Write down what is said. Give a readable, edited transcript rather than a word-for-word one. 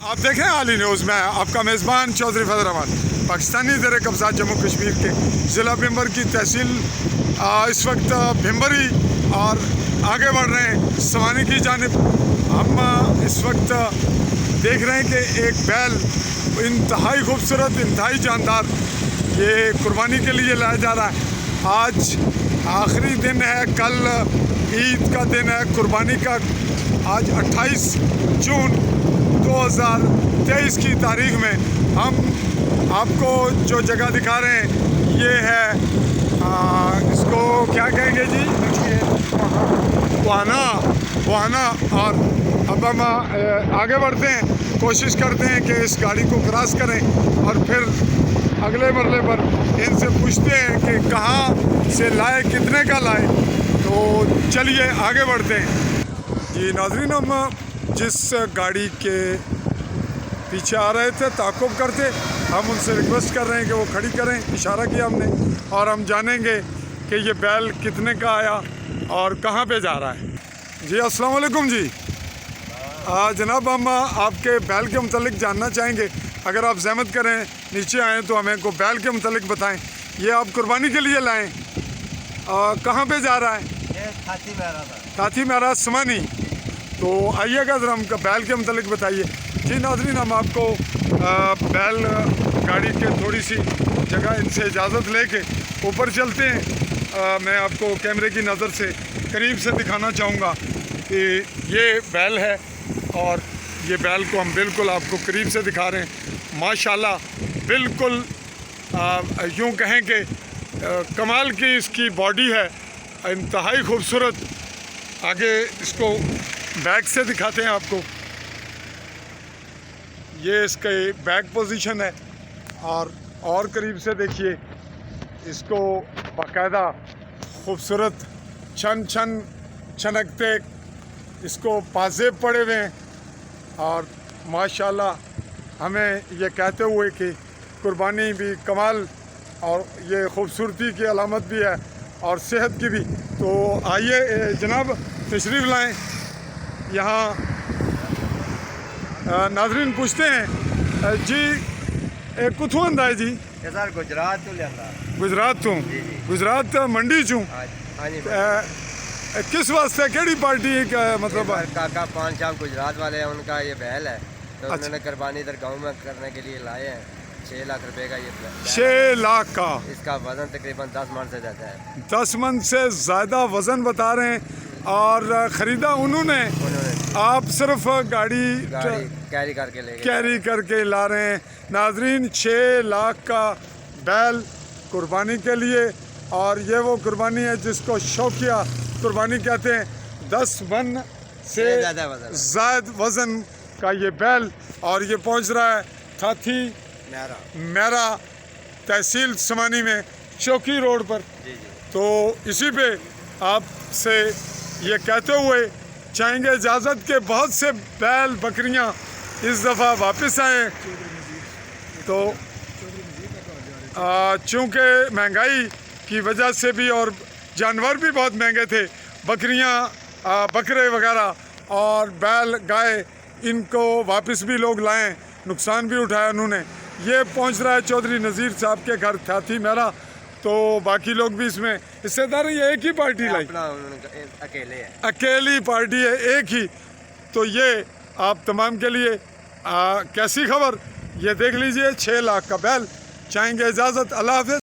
आप देखें आली न्यूज़ में आपका मेज़बान चौधरी फजल अहमद। पाकिस्तानी ज़ेर कब्ज़ा जम्मू कश्मीर के ज़िला भिम्बर की तहसील इस वक्त भिम्बरी और आगे बढ़ रहे हैं सवानी की जानिब। हम इस वक्त देख रहे हैं कि एक बैल इंतहाई खूबसूरत, इंतहाई जानदार, ये कुर्बानी के लिए लाया जा रहा है। आज आखिरी दिन है, कल ईद का दिन है कुर्बानी का। आज 28 जून 2023 की तारीख में हम आपको जो जगह दिखा रहे हैं ये है इसको क्या कहेंगे जी, बुहाना। और अब हम आगे बढ़ते हैं, कोशिश करते हैं कि इस गाड़ी को क्रॉस करें और फिर अगले मरले पर इनसे पूछते हैं कि कहाँ से लाए, कितने का लाए। तो चलिए आगे बढ़ते हैं जी। नाज़रीन, हम जिस गाड़ी के पीछे आ रहे थे ताक़ुब करते, हम उनसे रिक्वेस्ट कर रहे हैं कि वो खड़ी करें। इशारा किया हमने और हम जानेंगे कि ये बैल कितने का आया और कहाँ पे जा रहा है। जी अस्सलाम वालेकुम जी। जनाब, हम आपके बैल के मुतालिक जानना चाहेंगे, अगर आप ज़हमत करें नीचे आएँ तो हमें को बैल के मुतालिक बताएं। ये आप कुर्बानी के लिए लाएँ, कहाँ पे जा रहा है? थाथी मेरा समानी। तो आइएगा ज़रा हम बैल के मुतालिक बताइए। जी नाज़रीन, हम आपको बैल गाड़ी के थोड़ी सी जगह इनसे इजाज़त लेके ऊपर चलते हैं। मैं आपको कैमरे की नज़र से करीब से दिखाना चाहूँगा कि ये बैल है और ये बैल को हम बिल्कुल आपको करीब से दिखा रहे हैं। माशाल्लाह, बिल्कुल यूँ कहें कि कमाल की इसकी बॉडी है, इंतहाई खूबसूरत। आगे इसको बैक से दिखाते हैं आपको। ये इसके बैक पोजीशन है और करीब से देखिए इसको बाकायदा खूबसूरत छनकते इसको पाजेब पड़े हुए हैं। और माशाल्लाह हमें ये कहते हुए कि कुर्बानी भी कमाल और ये खूबसूरती की अलामत भी है और सेहत की भी। तो आइए जनाब तशरीफ़ लाएँ यहाँ। नाज़रीन पूछते हैं जी, कुथों आंदा है जी? सर गुजरात तो गुजरात मंडी चूँ। किस वास्ते, केड़ी पार्टी का मतलब? काका पान साहब गुजरात वाले हैं, उनका ये बैल है तो अच्छा। उन्होंने कुर्बानी इधर गाँव में करने के लिए लाए हैं। 6 लाख रुपए का ये 6 लाख का। इसका वजन तकरीबन 10 मन से ज़्यादा है। 10 मन से ज़्यादा वजन बता रहे हैं। और ख़रीदा उन्होंने, आप सिर्फ गाड़ी कैरी करके ला रहे हैं। नाज़रीन, 6 लाख का बैल कुर्बानी के लिए, और ये वो कुर्बानी है जिसको शौकिया कुर्बानी कहते हैं। 10 मन से ज़्यादा वज़न का ये बैल, और ये पहुंच रहा है थाथी मेरा तहसील समानी में चौकी रोड पर। तो इसी पे आपसे ये कहते हुए चाहेंगे इजाज़त के बहुत से बैल बकरियां इस दफ़ा वापस आए। तो चूँकि महंगाई की वजह से भी और जानवर भी बहुत महंगे थे, बकरियां, बकरे वगैरह और बैल गाय, इनको वापस भी लोग लाएं, नुकसान भी उठाया उन्होंने। ये पहुंच रहा है चौधरी नज़ीर साहब के घर थाथी मेरा। तो बाकी लोग भी इसमें हिस्सेदार हैं। ये एक ही पार्टी लाई, अकेली पार्टी है, एक ही। तो ये आप तमाम के लिए कैसी खबर, ये देख लीजिए। 6 लाख का बैल। चाहेंगे इजाज़त। अल्लाह हाफ़िज़।